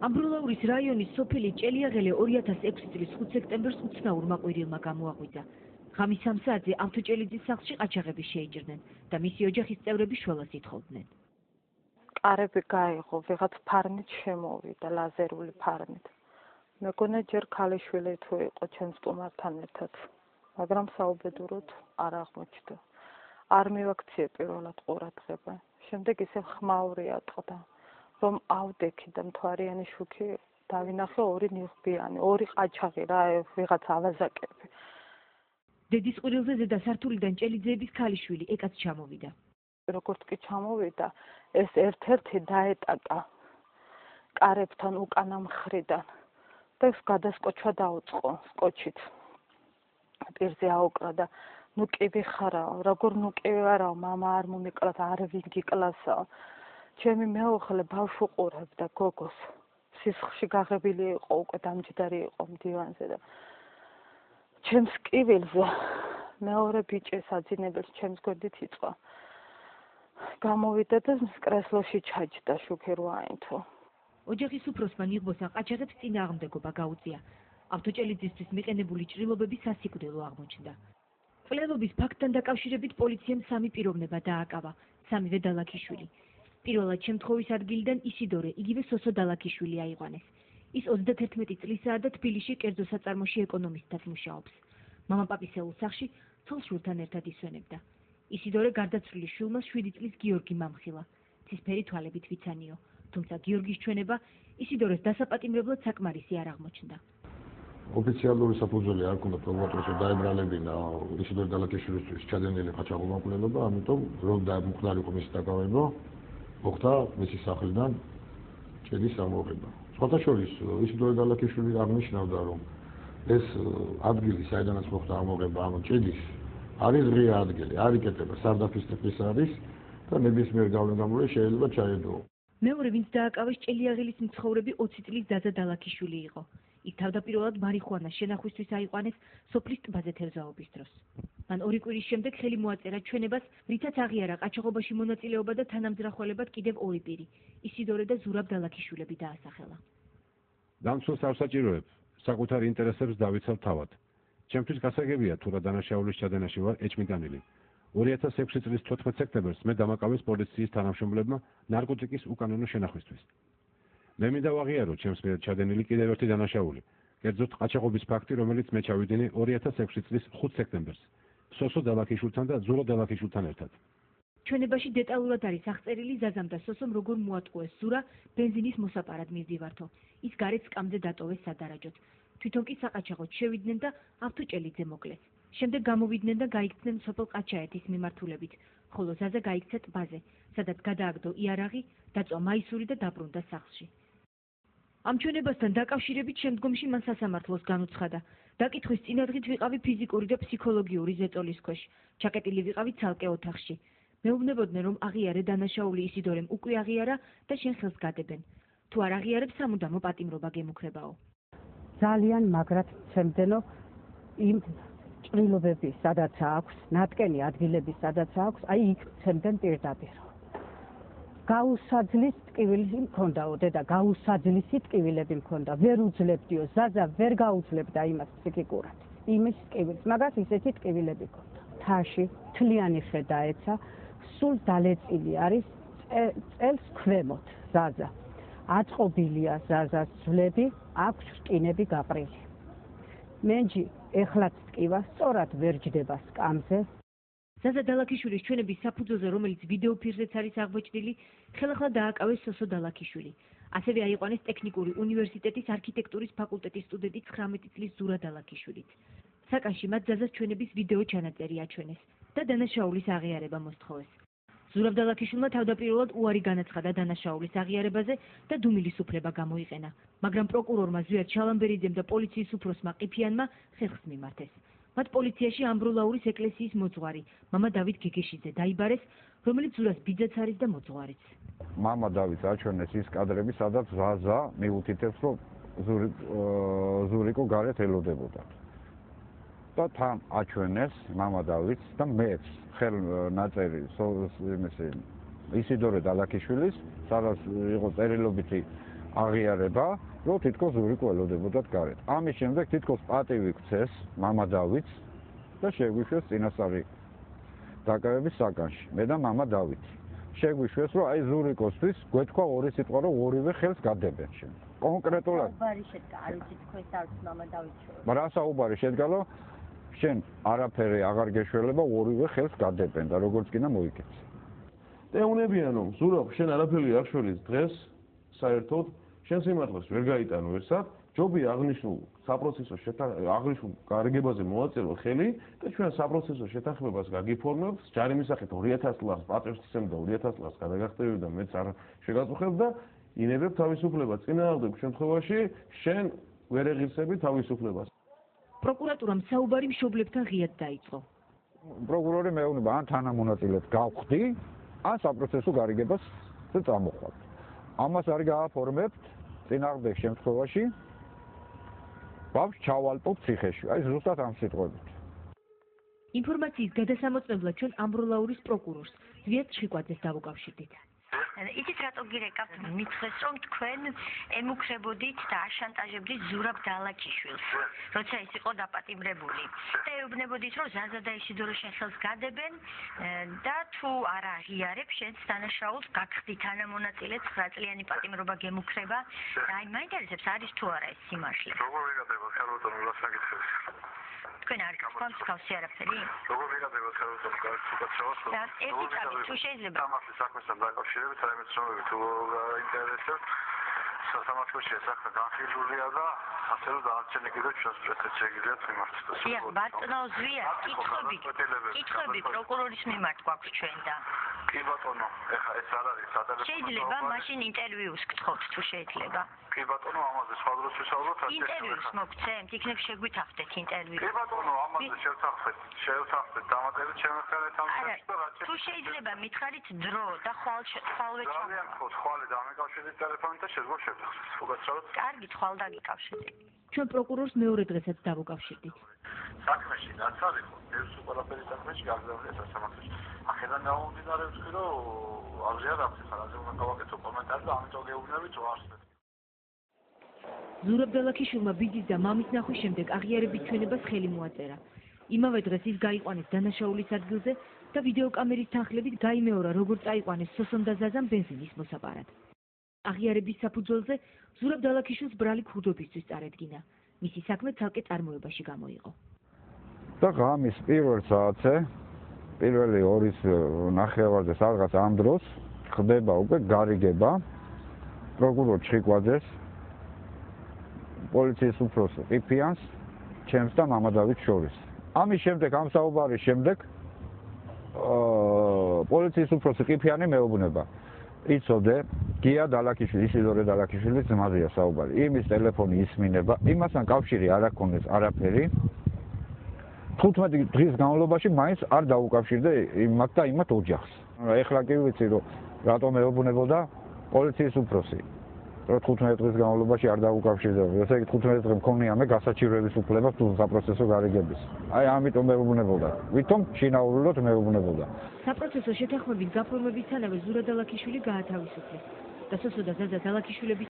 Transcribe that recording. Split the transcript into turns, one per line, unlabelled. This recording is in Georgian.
ამბროლაურის რაიონის სოფელი ჭელიაღელე 2006 წლის 5 სექტემბერს უცნაურმა ყვირილმა გამოაღვიძა. ღამის 3 საათზე ავთოჭელიძის სახლში ყაჩაღები შეიჭრნენ და მისი ოჯახის წევრები შველას ითხოვდნენ.
კარები გაიღო, ვიღაც ფარნით შემოვიდა, ლაზერული ფარნით. მეგონა ჯერ ქალიშვილი თუ იყო ჩემს სტუმართან ერთად, მაგრამ საუბედუროდ არ აღმოჩნდა. არ მივაქციე პირველად ყურადღება. შემდეგ ისე ხმაური ატყდა, რომ ავდექი და მთვარიანი შუქი დავინახე 2 ნიღბიანი, 2 ყაჩაღი რა, ვიღაც ავაზაკები.
დედის ყვირილზე ზედა სართულიდან ჭელიძეების ქალიშვილი ეკაც ჩამოვიდა.
როგორც კი ჩამოვიდა, ეს ერთ-ერთი დაეტაკა კარებთან უკანა მხრიდან და ეს გადასკოჩვა დაუწყო სკოჩით. პირზე აუკრა და ნუ კი ვიხარავ, როგორ ნუ კი ვარაო, მამა არ მომიკლათ, არ ვიგიკლასო. ჩემი მეუღლე ბავშვ უყურებდა გოგოს. სისხლში გაღებილი იყო, უკვე დამჯდარი იყო მდივანზე და ჩემს კივილზე მეორე ბიჭის აძინებელს ჩემს გვერდით იწყო. გამოვიდა და კრესლოში ჩაჯდა შუქი რო აინთო.
ოჯახის უფროსმა ნიღბოსა ყაჩაღებს წინააღმდეგობა გაუწია. ავთოჭელიძისთვის მიყენებული ჭრილობები სასიკვდილო აღმოჩნდა. მკვლელობის ფაქტთან დაკავშირებით პოლიციამ 3 პიროვნება დააკავა, 3-ვე დალაქიშვილი. პირველად შემთხვევის ადგილიდან ისიდორე, იგივე სოსო დალაქიშვილი აიყვანეს. ის 31 წლისაა და თბილისში კერძო საწარმოში ეკონომისტად მუშაობს. მამაპაპისეულ სახლში ცოლ-შვილთან ერთად ისვენებდა. ისიდორე გარდაცვლილი შვილმა 7 წლის გიორგი მომხილა. ცისფერი თვალებით ვიცანიო, თუმცა გიორგის ჩვენება ისიდორეს დასაპატიმრებლად საკმარისი არ აღმოჩნდა.
ოფიციალური საფუძველი არ ქონდა პროკურატურაში დაებრალებინა ისიდორე დალაქიშვილისთვის ჩადენილი ყაჩაღობა მკვლელობა, ამიტომ რომ მომხდარი იყო მისი დაკავება, მოხდა მისი სახლიდან ჭელის ამოღება. სხვათა შორის ისიდორე დალაქიშვილი აღნიშნავდა, რომ ეს ადგილი, საიდანაც მოხდა ამოღება, ამ ჭელის არის ღია ადგილი, არ იკეთება სარდაფის ტიპის არის და ნებისმიერ გავლენგამურე შეიძლება ჩაედო.
მეორე ვინც დააკავეს ჭელიაღელის მცხოვრები 20 წლის დაზა დალაქიშვილი იყო. ის თავდაპირველად მარიხუანას შენახვისთვის აიყვანეს სოფლის ტბაზე თევზაობის დროს. მან 2 კვირის შემდეგ ხელი მოაწერა ჩვენებას, რითაც აღიარა ყაჩაღობაში მონაწილეობა და თანამძრახველებად კიდევ 2 პირი, ისიდორე და ზურაბ დალაქიშვილები დაასახელა.
დამცველს არ საჭიროებ საკუთარ ინტერესებს დავიცავ თავად. ჩემთვის გასაგებია თუ რა დანაშაულის ჩადენაში ვარ ეჭმიდანილი. 2006 წლის 14 სექტემბერს მე დამაკავეს პოლიციის თანამშრომლებმა ნარკოტიკის უკანონო შენახვისთვის. მე მინდა ვაღიარო ჩემს მიერ ჩადენილი კიდევ ერთი დანაშაული, კერძოდ ყაჩაღობის ფაქტი, რომელიც მე ჩავიდინე 2006 წლის 5 სექტემბერს, სოსო დალაქიშვილთან და ზურო დალაქიშვილთან ერთად.
ჩვენებაში დეტალურად არის აღწერილი ზაზამ და სოსომ როგორ მოატყუეს ზურა ბენზინის მოსაპარად მისდივართო. ის გარეთ სკამზე დატოვეს სადარაჯოდ. თვითონ კი საყაჩაღოდ შევიდნენ და ავთოჭელიძე მოკლეს. შემდეგ გამოვიდნენ და გაიქცნენ სოფელ ყაჩაეთის მიმართულებით, ხოლო ზაზა გაიქცა ტბაზე, სადაც გადააგდო იარაღი, დაწვა მაისური და დაბრუნდა სახლში. ამ ჩვენებასთან დაკავშირებით შემდგომში მან სასამართლოს განუცხადა. დაკითხვის წინადღით ვიყავი ფიზიკური და ფსიქოლოგიური ზეწოლის ქვეშ, ჩაკეტილი ვიყავი ცალკე ოთახში. მეუბნებოდნენ, რომ აღიარე დანაშაული ისიდორემ უკვე აღიარა და შენ ხელს გადებენ. თუ არ აღიარებ, სამუდამო პატიმრობა გემუქრებაო.
ძალიან მაგრად მცემდენო იმ ჭრილობები, სადაც აქვს, ნატკენი ადგილები, სადაც აქვს, აი იქ მცემდნენ პირდაპირ. გაუსაძლის ტკივილი მქონდაო დედა, გაუსაძლისი ტკივილები მქონდა, ვერ უძლებდიო, ზაზა ვერ გაუძლებდა იმას ფსიქიკურად. იმის ტკივილს, მაგას ისეთი ტკივილები მქონდა. თაში თლიანი ხე დაეცა, სულ დალეწილი არის წელს ქვემოთ ზაზა. აწყობილია ზაზას ძვლები, აქვს რკინები გაყრილი. მენჯი ეხლაც ტკივა, სწორად ვერ ჯდება სკამზე.
ზაზა დალაქიშვილის ჩვენების საფუძველზე, რომელიც ვიდეოფირზეც არის აღბეჭდილი, ხელახლა დააკავეს სოსო დალაქიშვილი. ასევე აიყვანეს ტექნიკური უნივერსიტეტის არქიტექტურის ფაკულტეტის სტუდენტი 19 წლის ზურა დალაქიშვილიც. საკანში მათ ზაზას ჩვენების ვიდეო ჩანაწერი აჩვენეს და დანაშაულის აღიარება მოსთხოვეს. ზურაბ დალაქიშვილმა თავდაპირველად უარი განაცხადა დანაშაულის აღიარებაზე და დუმილის უფლება გამოიყენა, მაგრამ პროკურორმა ზვიად შალამბერიძემ და პოლიციის უფროსმა ყიფიანმა ხერხს მიმართეს. მათ პოლიციაში ამბროლაურის ეკლესიის მოძღვარი, მამა დავით გეგეშიძე დაიბარეს, რომელიც ზურას ბიძაც არის და მოძღვარიც.
მამა დავით აჩვენეს ის კადრები, სადაც ზაზა მიუთითებს, რომ ზურიკო გარეთ ელოდებოდა. და თან აჩვენეს მამა დავითს და მეც ხელნაწერი ისიდორე დალაქიშვილის, სადაც იყო წერილობითი აღიარება, რომ თითქოს ზურიკო ელოდებოდათ გარეთ. ამის შემდეგ თითქოს პატივი გცეს მამა დავითს და შეგვიშვეს წინასწარი დაკავების საკანში. მე და მამა დავითი. შეგვიშვეს, რომ აი ზურიკოსთვის გვეთქვა ორი სიტყვა, რომ ორივე ხელს გადებენ შენ. კონკრეტულად
საუბარი შედგა, არ ვიცი თქვენს არც მამა დავითს შორის.
რა საუბარი შედგა, რომ შენ არაფერი აღარ გეშველება, ორივე ხელს გადებენ და როგორც კიდე მოიკეთე.
ეუნებიან რომ ზურაბ შენ არაფერი არ შველის დღეს საერთოდ შენ სიმართლეს ვერ გაიტანო ერთად ჯობია აღნიშნულ საპროცესო აღნიშნულ გარიგებაზე მოვაწერო ხელი და ჩვენ საპროცესო შეთანხმებას გაგიფორმებთ ჯარიმის სახით 2000 ლარს პატევს ისემ და 2000 ლარს გადაგახტევი და მეც არ შეგაწუხებ და ინებებ თავისუფლებას წინააღმდეგ შემთხვევაში შენ ვერ ეღირსები თავისუფლებას
პროკურატურამ საუბარი მშობლებთან ღიად დაიწყო
პროკურორი მეუბნება ან თანამონაწილედ გავხდი ან საპროცესო გარიგებას წამოხვალ ამას არ გააფორმებთ წინააღმდეგ შემთხვევაში ბავშვს ჩავალპობ ციხეში აი ზუსტად ამ სიტყვებით
ინფორმაციის გადასამოწმებლად ჩვენ ამბროლაურის პროკურორს ზვიად ჩიკვაძეს დავუკავშირდით
იცით რატო გირეკავთ მითხრეს რომ თქვენ ემუქრებოდით და აშანტაჟებდით ზურაბ დალაჩიშვილს როცა ის იყო დაპატიმრებული და ეუბნებოდით რომ ზაზა და ისიდორო შენ ხელს გადებენ და თუ არ აღიარებ შენს დანაშაულს გაგხდი თანამონაწილე 9 წლიანი პატიმრობა გემუქრება და აი მაინტერესებს არის თუ არა ეს სიმართლე
როგორ ვიგადებოდ ხარბატონო რა საკითხებს
თქვენ არ გქონთ თავსი არაფერი?
როგორ ვიგადებოდ ხარბატონო გარშემოწმებას?
და ერთი წამი თუ შეიძლება
ამასე საქმესთან დაკავშირებით აი მეცნობები თუ ინტერესებს სასამართლოში საქმე განხილულია და ასე რომ დანარჩენი კიდევ ჩვენს პროცესს შეგიძლია მიმართოს.
დიახ, ბატონო ზვია, კითხვები პროკურორის მიმართ გვაქვს ჩვენ და
კი ბატონო, ეხა ეს არ არის სადარჩენილი.
შეიძლება მაშინ ინტერვიუს გთხოვთ თუ შეიძლება.
კი ბატონო, ამაზე სხვა დროს ვისაუბროთ.
ინტერვიუს მოგცემთ, იქნებ შეგვითახდეთ ინტერვიუ.
კი ბატონო, ამაზე შევთანხმდეთ დამატებით შემოხერეთ ამ შეხვედრაში.
თუ შეიძლება მითხარით დრო და ხვალვე
ძალიან ხო, ხვალე დამეკავშირეთ ტელეფონით და შეგვა შევთანხმდეთ. უგაცრავად.
კარგი, ხვალ დაგიკავშირეთ.
ჩვენ პროკურორს მეორე დღესაც დავუკავშირდით.
საქმეში რაც არის, ეს ყველაფერი საქმეში გაგზავნილია სასამართლოში. ახედან გამომდინარეობს, რომ აღზეა დაფხარა, უნდა გავაკეთო კომენტარი და ამიტომ გეუბნებით რომ არსებობს.
ზურაბ დალაქიშვილმა ბიძის და მამის ნახვის შემდეგ აღიარების ჩვენებას ხელი მოაწერა. იმავე დღეს ის გაიყვანეს დანაშაულის ადგილზე და ვიდეოკამერის თანხლებით გაიმეორა როგორ წაიყვანეს სოსომ და ზაზამ ბენზინის მოსაპარად. აღიარების საფუძველზე ზურაბ დალაქიშვილს ბრალი ქურდობისთვის წარედგინა. მისი საქმე ცალკე წარმოებაში გამოიყო.
და ღამის პირველ საათზე პირველი 2:09 სადღაც ამ დროს ხდება უკვე გარიგება პროკურორ ჩიკვაძეს პოლიციის უფროს ყიფიანს ჩემს და მამა დავითს შორის. ამის შემდეგ ამ საუბარის შემდეგ პოლიციის უფროს ყიფიანი მეუბნება იცოდე გია დალაქიშვილი ისიდორე დალაქიშვილის ძმაზეა საუბარი. იმის ტელეფონი ისმინება, იმასთან კავშირი არ აქვს არაფერი. 15 დღის განმავლობაში მაინც არ დაუკავშირდა იმათ და იმათ ოჯახს. ეხლა კი ვიცი რომ რატომ მეუბნებოდა პოლიციის უფროსი. რომ 15 დღის განმავლობაში არ დაუკავშირდა. ესე იგი 15 დღე მქონია მე გასაჩივრების უფლება თუ საპროცესო გარიგების. აი ამიტომ მეუბნებოდა. ვითომ შინაურულად მეუბნებოდა.
საპროცესო შეთანხმების გაფორმებისთანავე ზურაბ დალაქიშვილი გაათავისუფლეს და სოსო და ზაზა დალაქიშვილების